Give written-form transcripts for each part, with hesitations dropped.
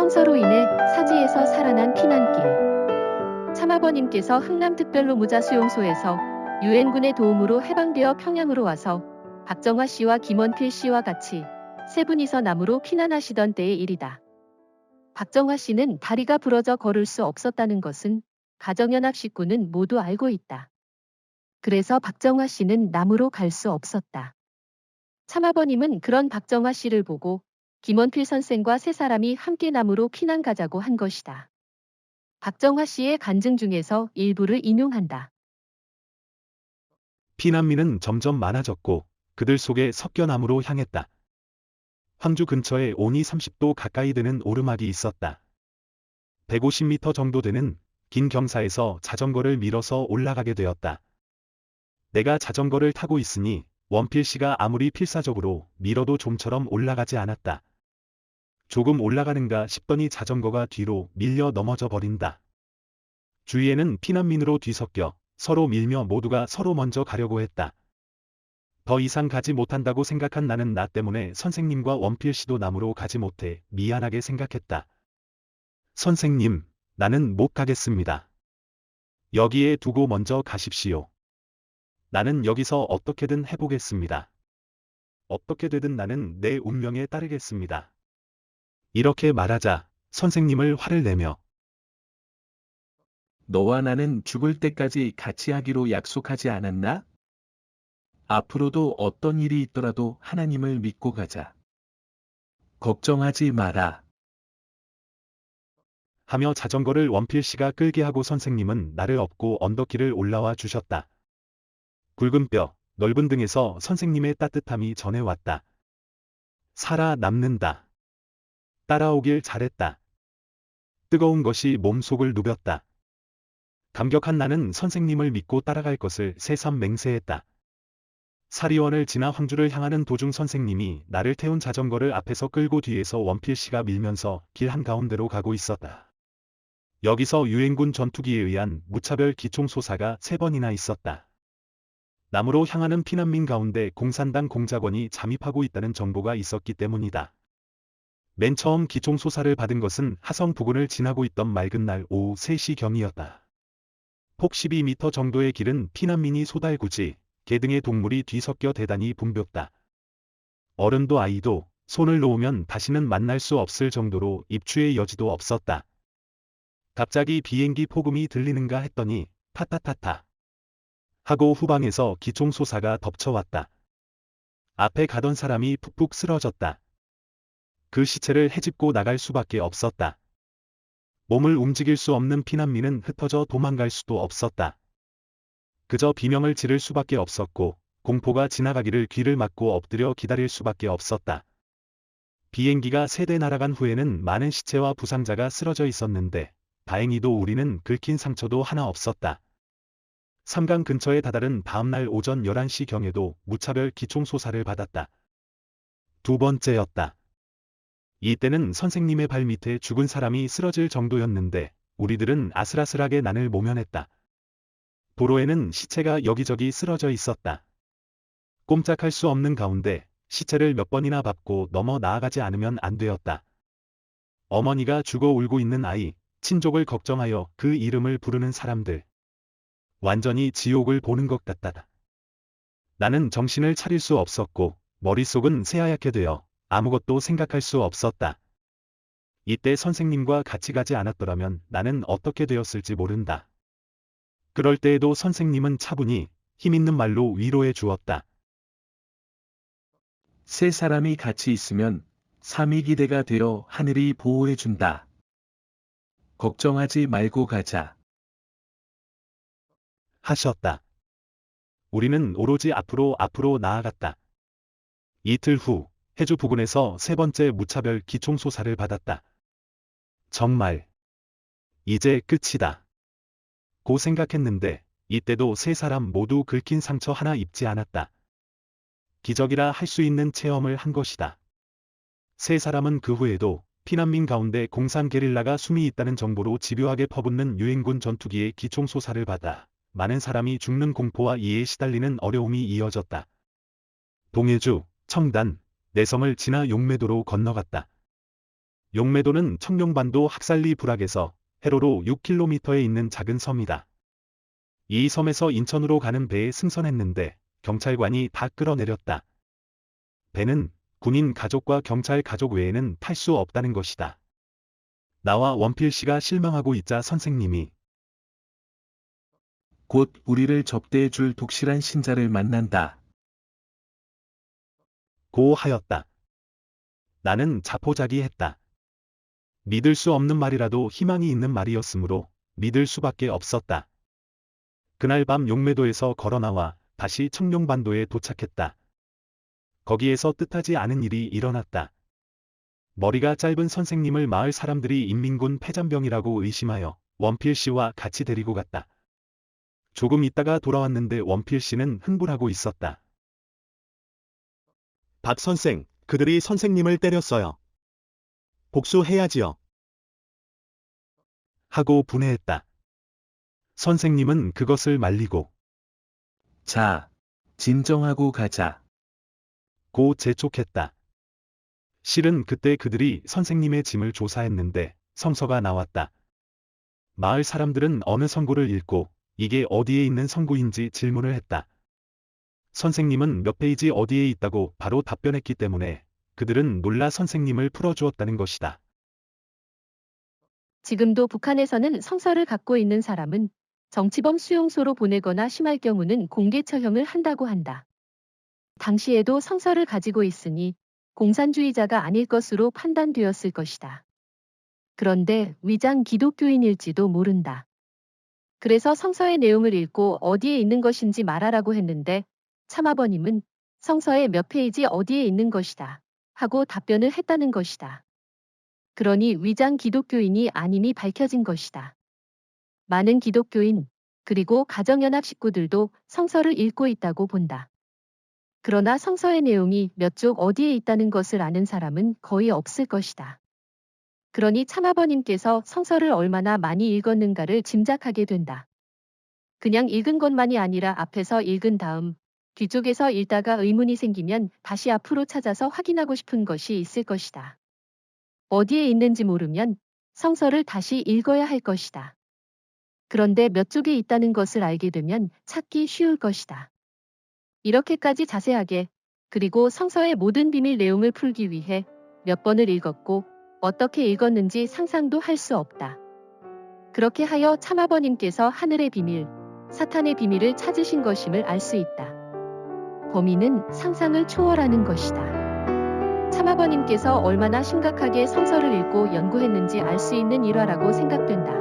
성서로 인해 사지에서 살아난 피난길. 참아버님께서 흥남특별로무자 수용소에서 유엔군의 도움으로 해방되어 평양으로 와서 박정화 씨와 김원필 씨와 같이 세 분이서 남으로 피난하시던 때의 일이다. 박정화 씨는 다리가 부러져 걸을 수 없었다는 것은 가정연합 식구는 모두 알고 있다. 그래서 박정화 씨는 남으로 갈 수 없었다. 참아버님은 그런 박정화 씨를 보고 김원필 선생과 세 사람이 함께 남으로 피난 가자고 한 것이다. 박정화 씨의 간증 중에서 일부를 인용한다. 피난민은 점점 많아졌고 그들 속에 섞여 남으로 향했다. 황주 근처에 온이 30도 가까이 되는 오르막이 있었다. 150m 정도 되는 긴 경사에서 자전거를 밀어서 올라가게 되었다. 내가 자전거를 타고 있으니 원필 씨가 아무리 필사적으로 밀어도 좀처럼 올라가지 않았다. 조금 올라가는가 싶더니 자전거가 뒤로 밀려 넘어져 버린다. 주위에는 피난민으로 뒤섞여 서로 밀며 모두가 서로 먼저 가려고 했다. 더 이상 가지 못한다고 생각한 나는 나 때문에 선생님과 원필 씨도 남으로 가지 못해 미안하게 생각했다. 선생님, 나는 못 가겠습니다. 여기에 두고 먼저 가십시오. 나는 여기서 어떻게든 해보겠습니다. 어떻게 되든 나는 내 운명에 따르겠습니다. 이렇게 말하자 선생님을 화를 내며 너와 나는 죽을 때까지 같이 하기로 약속하지 않았나? 앞으로도 어떤 일이 있더라도 하나님을 믿고 가자. 걱정하지 마라. 하며 자전거를 원필 씨가 끌게 하고 선생님은 나를 업고 언덕길을 올라와 주셨다. 굵은 뼈, 넓은 등에서 선생님의 따뜻함이 전해왔다. 살아남는다. 따라오길 잘했다. 뜨거운 것이 몸속을 누볐다. 감격한 나는 선생님을 믿고 따라갈 것을 새삼 맹세했다. 사리원을 지나 황주를 향하는 도중 선생님이 나를 태운 자전거를 앞에서 끌고 뒤에서 원필 씨가 밀면서 길 한가운데로 가고 있었다. 여기서 유엔군 전투기에 의한 무차별 기총소사가 3번이나 있었다. 남으로 향하는 피난민 가운데 공산당 공작원이 잠입하고 있다는 정보가 있었기 때문이다. 맨 처음 기총소사를 받은 것은 하성 부근을 지나고 있던 맑은 날 오후 3시경이었다. 폭 12m 정도의 길은 피난민이 소달구지, 개 등의 동물이 뒤섞여 대단히 붐볐다. 어른도 아이도 손을 놓으면 다시는 만날 수 없을 정도로 입추의 여지도 없었다. 갑자기 비행기 폭음이 들리는가 했더니 타타타타 하고 후방에서 기총소사가 덮쳐왔다. 앞에 가던 사람이 푹푹 쓰러졌다. 그 시체를 헤집고 나갈 수밖에 없었다. 몸을 움직일 수 없는 피난민은 흩어져 도망갈 수도 없었다. 그저 비명을 지를 수밖에 없었고 공포가 지나가기를 귀를 막고 엎드려 기다릴 수밖에 없었다. 비행기가 3대 날아간 후에는 많은 시체와 부상자가 쓰러져 있었는데 다행히도 우리는 긁힌 상처도 하나 없었다. 삼강 근처에 다다른 다음날 오전 11시경에도 무차별 기총소사를 받았다. 두 번째였다. 이때는 선생님의 발 밑에 죽은 사람이 쓰러질 정도였는데 우리들은 아슬아슬하게 난을 모면했다. 도로에는 시체가 여기저기 쓰러져 있었다. 꼼짝할 수 없는 가운데 시체를 몇 번이나 밟고 넘어 나아가지 않으면 안 되었다. 어머니가 죽어 울고 있는 아이, 친족을 걱정하여 그 이름을 부르는 사람들. 완전히 지옥을 보는 것 같다. 나는 정신을 차릴 수 없었고 머릿속은 새하얗게 되어 아무것도 생각할 수 없었다. 이때 선생님과 같이 가지 않았더라면 나는 어떻게 되었을지 모른다. 그럴 때에도 선생님은 차분히 힘있는 말로 위로해 주었다. 세 사람이 같이 있으면 삼위기대가 되어 하늘이 보호해준다. 걱정하지 말고 가자. 하셨다. 우리는 오로지 앞으로 나아갔다. 이틀 후 해주 부근에서 3번째 무차별 기총소사를 받았다. 정말 이제 끝이다. 고 생각했는데 이때도 3사람 모두 긁힌 상처 하나 입지 않았다. 기적이라 할 수 있는 체험을 한 것이다. 3사람은 그 후에도 피난민 가운데 공산 게릴라가 숨이 있다는 정보로 집요하게 퍼붓는 유엔군 전투기의 기총소사를 받아 많은 사람이 죽는 공포와 이에 시달리는 어려움이 이어졌다. 동해주, 청단, 내성을 지나 용매도로 건너갔다. 용매도는 청룡반도 학살리 부락에서 해로로 6km에 있는 작은 섬이다. 이 섬에서 인천으로 가는 배에 승선했는데 경찰관이 다 끌어내렸다. 배는 군인 가족과 경찰 가족 외에는 탈 수 없다는 것이다. 나와 원필 씨가 실망하고 있자 선생님이 곧 우리를 접대해 줄 독실한 신자를 만난다. 고 하였다. 나는 자포자기했다. 믿을 수 없는 말이라도 희망이 있는 말이었으므로 믿을 수밖에 없었다. 그날 밤 용매도에서 걸어나와 다시 청룡반도에 도착했다. 거기에서 뜻하지 않은 일이 일어났다. 머리가 짧은 선생님을 마을 사람들이 인민군 폐잔병이라고 의심하여 원필 씨와 같이 데리고 갔다. 조금 있다가 돌아왔는데 원필 씨는 흥분하고 있었다. 박 선생, 그들이 선생님을 때렸어요. 복수해야지요. 하고 분해했다. 선생님은 그것을 말리고 자, 진정하고 가자. 고 재촉했다. 실은 그때 그들이 선생님의 짐을 조사했는데 성서가 나왔다. 마을 사람들은 어느 성구를 읽고 이게 어디에 있는 성구인지 질문을 했다. 선생님은 몇 페이지 어디에 있다고 바로 답변했기 때문에 그들은 놀라 선생님을 풀어주었다는 것이다. 지금도 북한에서는 성서를 갖고 있는 사람은 정치범 수용소로 보내거나 심할 경우는 공개 처형을 한다고 한다. 당시에도 성서를 가지고 있으니 공산주의자가 아닐 것으로 판단되었을 것이다. 그런데 위장 기독교인일지도 모른다. 그래서 성서의 내용을 읽고 어디에 있는 것인지 말하라고 했는데 참아버님은 성서의 몇 페이지 어디에 있는 것이다 하고 답변을 했다는 것이다. 그러니 위장 기독교인이 아님이 밝혀진 것이다. 많은 기독교인 그리고 가정연합 식구들도 성서를 읽고 있다고 본다. 그러나 성서의 내용이 몇 쪽 어디에 있다는 것을 아는 사람은 거의 없을 것이다. 그러니 참아버님께서 성서를 얼마나 많이 읽었는가를 짐작하게 된다. 그냥 읽은 것만이 아니라 앞에서 읽은 다음 뒤쪽에서 읽다가 의문이 생기면 다시 앞으로 찾아서 확인하고 싶은 것이 있을 것이다. 어디에 있는지 모르면 성서를 다시 읽어야 할 것이다. 그런데 몇 쪽에 있다는 것을 알게 되면 찾기 쉬울 것이다. 이렇게까지 자세하게 그리고 성서의 모든 비밀 내용을 풀기 위해 몇 번을 읽었고 어떻게 읽었는지 상상도 할 수 없다. 그렇게 하여 참아버님께서 하늘의 비밀, 사탄의 비밀을 찾으신 것임을 알 수 있다. 범인은 상상을 초월하는 것이다. 참아버님께서 얼마나 심각하게 성서를 읽고 연구했는지 알 수 있는 일화라고 생각된다.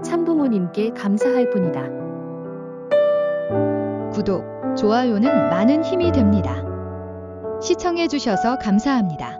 참부모님께 감사할 뿐이다. 구독, 좋아요는 많은 힘이 됩니다. 시청해주셔서 감사합니다.